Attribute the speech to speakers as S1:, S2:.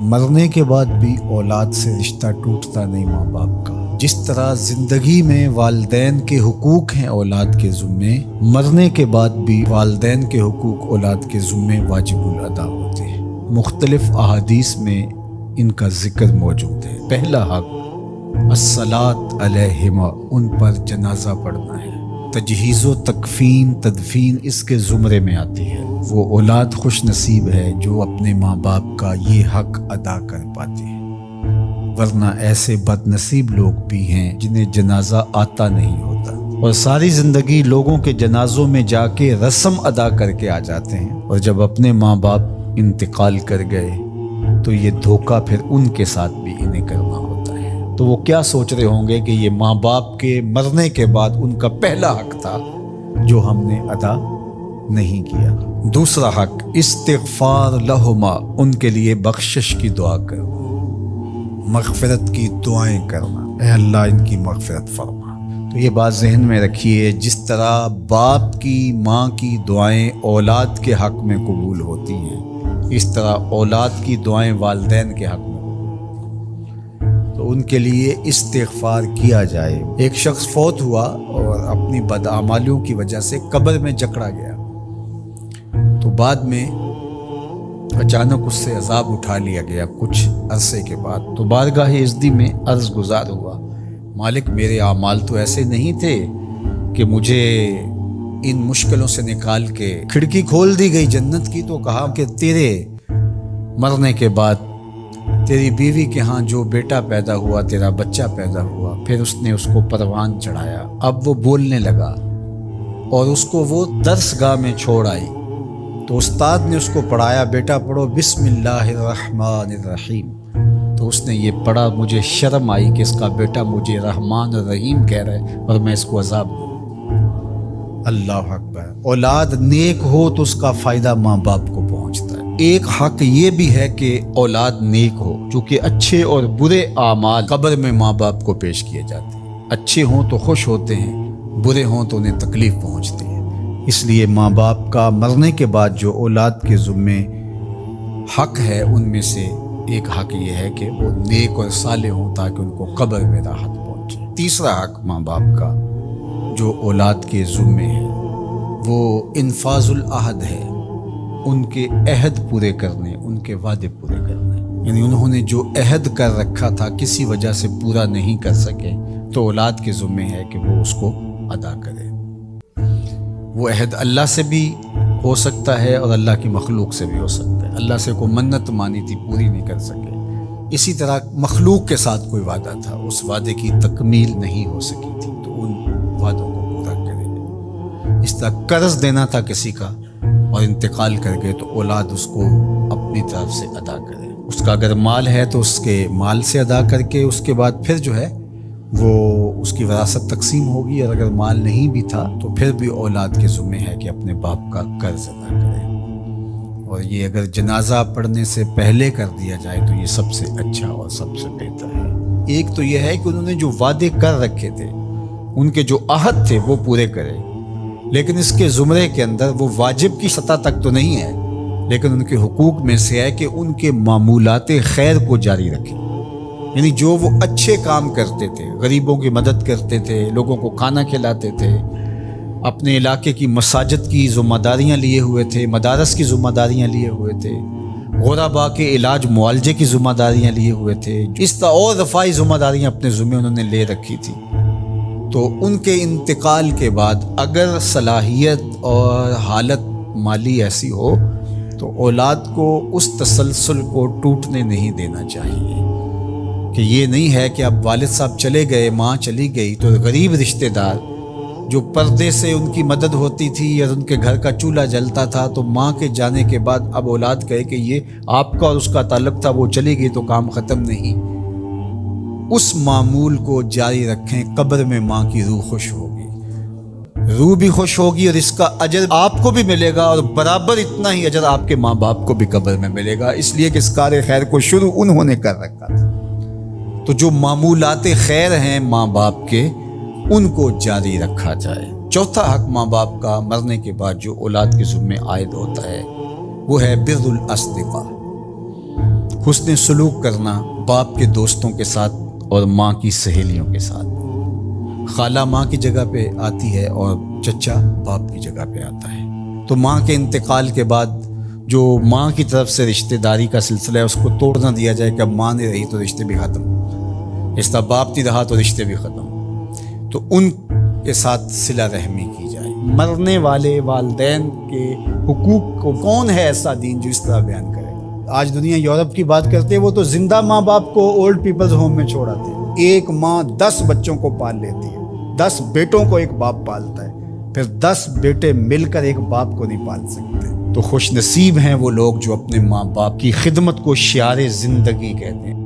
S1: مرنے کے بعد بھی اولاد سے رشتہ ٹوٹتا نہیں ماں باپ کا۔ جس طرح زندگی میں والدین کے حقوق ہیں اولاد کے ذمے، مرنے کے بعد بھی والدین کے حقوق اولاد کے ذمے واجب الادا ہوتے ہیں۔ مختلف احادیث میں ان کا ذکر موجود ہے۔ پہلا حق الصلاۃ علیہما، ان پر جنازہ پڑھنا ہے۔ تجہیز و تکفین تدفین اس کے زمرے میں آتی ہے۔ وہ اولاد خوش نصیب ہے جو اپنے ماں باپ کا یہ حق ادا کر پاتے ہیں، ورنہ ایسے بد نصیب لوگ بھی ہیں جنہیں جنازہ آتا نہیں ہوتا اور ساری زندگی لوگوں کے جنازوں میں جا کے رسم ادا کر کے آ جاتے ہیں، اور جب اپنے ماں باپ انتقال کر گئے تو یہ دھوکہ پھر ان کے ساتھ بھی انہیں کرنا ہوتا ہے۔ تو وہ کیا سوچ رہے ہوں گے کہ یہ ماں باپ کے مرنے کے بعد ان کا پہلا حق تھا جو ہم نے ادا نہیں کیا۔ دوسرا حق استغفار لہما، ان کے لیے بخشش کی دعا کرو، مغفرت کی دعائیں کرنا، اے اللہ ان کی مغفرت فرما۔ تو یہ بات ذہن میں رکھیے، جس طرح باپ کی ماں کی دعائیں اولاد کے حق میں قبول ہوتی ہیں، اس طرح اولاد کی دعائیں والدین کے حق میں، تو ان کے لیے استغفار کیا جائے۔ ایک شخص فوت ہوا اور اپنی بدعمالیوں کی وجہ سے قبر میں جکڑا گیا، تو بعد میں اچانک اس سے عذاب اٹھا لیا گیا کچھ عرصے کے بعد۔ تو بارگاہ عزدی میں عرض گزار ہوا، مالک میرے اعمال تو ایسے نہیں تھے کہ مجھے ان مشکلوں سے نکال کے کھڑکی کھول دی گئی جنت کی، تو کہا کہ تیرے مرنے کے بعد تیری بیوی کے ہاں جو بیٹا پیدا ہوا، تیرا بچہ پیدا ہوا، پھر اس نے اس کو پروان چڑھایا، اب وہ بولنے لگا اور اس کو وہ درس گاہ میں چھوڑ آئی، تو استاد نے اس کو پڑھایا، بیٹا پڑھو بسم اللہ الرحمن الرحیم، تو اس نے یہ پڑھا، مجھے شرم آئی کہ اس کا بیٹا مجھے رحمان الرحیم کہہ رہا ہے اور میں اس کو عذاب دوں۔ اللہ اکبر۔ اولاد نیک ہو تو اس کا فائدہ ماں باپ کو پہنچتا ہے۔ ایک حق یہ بھی ہے کہ اولاد نیک ہو، چونکہ اچھے اور برے اعمال قبر میں ماں باپ کو پیش کیے جاتے ہیں۔ اچھے ہوں تو خوش ہوتے ہیں، برے ہوں تو انہیں تکلیف پہنچتی ہے۔ اس لیے ماں باپ کا مرنے کے بعد جو اولاد کے ذمے حق ہے، ان میں سے ایک حق یہ ہے کہ وہ نیک اور صالح ہوں تاکہ ان کو قبر میں راحت پہنچے۔ تیسرا حق ماں باپ کا جو اولاد کے ذمے ہے وہ انفاذ العہد ہے، ان کے عہد پورے کرنے، ان کے وعدے پورے کرنے، یعنی انہوں نے جو عہد کر رکھا تھا کسی وجہ سے پورا نہیں کر سکے تو اولاد کے ذمے ہے کہ وہ اس کو ادا کرے۔ وہ عہد اللہ سے بھی ہو سکتا ہے اور اللہ کی مخلوق سے بھی ہو سکتا ہے۔ اللہ سے کوئی منت مانی تھی، پوری نہیں کر سکے، اسی طرح مخلوق کے ساتھ کوئی وعدہ تھا، اس وعدے کی تکمیل نہیں ہو سکی تھی تو ان وعدوں کو پورا کرے۔ اس طرح قرض دینا تھا کسی کا اور انتقال کر گئے تو اولاد اس کو اپنی طرف سے ادا کرے۔ اس کا اگر مال ہے تو اس کے مال سے ادا کر کے اس کے بعد پھر جو ہے وہ اس کی وراثت تقسیم ہوگی، اور اگر مال نہیں بھی تھا تو پھر بھی اولاد کے ذمہ ہے کہ اپنے باپ کا قرض ادا کرے، اور یہ اگر جنازہ پڑھنے سے پہلے کر دیا جائے تو یہ سب سے اچھا اور سب سے بہتر ہے۔ ایک تو یہ ہے کہ انہوں نے جو وعدے کر رکھے تھے، ان کے جو عہد تھے وہ پورے کرے، لیکن اس کے زمرے کے اندر وہ واجب کی سطح تک تو نہیں ہے، لیکن ان کے حقوق میں سے ہے کہ ان کے معمولات خیر کو جاری رکھیں، یعنی جو وہ اچھے کام کرتے تھے، غریبوں کی مدد کرتے تھے، لوگوں کو کھانا کھلاتے تھے، اپنے علاقے کی مساجد کی ذمہ داریاں لیے ہوئے تھے، مدارس کی ذمہ داریاں لیے ہوئے تھے، غرباء کے علاج معالجے کی ذمہ داریاں لیے ہوئے تھے، اس طرح اور رفاہی ذمہ داریاں اپنے ذمہ انہوں نے لے رکھی تھی، تو ان کے انتقال کے بعد اگر صلاحیت اور حالت مالی ایسی ہو تو اولاد کو اس تسلسل کو ٹوٹنے نہیں دینا چاہیے، کہ یہ نہیں ہے کہ اب والد صاحب چلے گئے، ماں چلی گئی تو غریب رشتہ دار جو پردے سے ان کی مدد ہوتی تھی یا ان کے گھر کا چولہا جلتا تھا، تو ماں کے جانے کے بعد اب اولاد کہے کہ یہ آپ کا اور اس کا تعلق تھا، وہ چلی گئی تو کام ختم نہیں۔ اس معمول کو جاری رکھیں، قبر میں ماں کی روح خوش ہوگی، روح بھی خوش ہوگی، اور اس کا اجر آپ کو بھی ملے گا، اور برابر اتنا ہی اجر آپ کے ماں باپ کو بھی قبر میں ملے گا، اس لیے کہ اس کار خیر کو شروع انہوں نے کر رکھا تھا۔ تو جو معمولات خیر ہیں ماں باپ کے، ان کو جاری رکھا جائے۔ چوتھا حق ماں باپ کا مرنے کے بعد جو اولاد کے ذمہ عائد ہوتا ہے وہ ہے بر الاصدقاء، حسن سلوک کرنا باپ کے دوستوں کے ساتھ اور ماں کی سہیلیوں کے ساتھ۔ خالہ ماں کی جگہ پہ آتی ہے اور چچا باپ کی جگہ پہ آتا ہے۔ تو ماں کے انتقال کے بعد جو ماں کی طرف سے رشتہ داری کا سلسلہ ہے اس کو توڑ نہ دیا جائے کہ اب ماں نہیں رہی تو رشتے بھی ختم، اس طرح باپ نہیں رہا تو رشتے بھی ختم، تو ان کے ساتھ صلہ رحمی کی جائے۔ مرنے والے والدین کے حقوق کو کون ہے ایسا دین جو اس طرح بیان کرے گا؟ آج دنیا یورپ کی بات کرتے ہیں، وہ تو زندہ ماں باپ کو اولڈ پیپلز ہوم میں چھوڑ آتے ہیں۔ ایک ماں 10 بچوں کو پال لیتی ہے، 10 بیٹوں کو ایک باپ پالتا ہے، پھر 10 بیٹے مل کر ایک باپ کو نہیں پال سکتے۔ تو خوش نصیب ہیں وہ لوگ جو اپنے ماں باپ کی خدمت کو شعار زندگی کہتے ہیں۔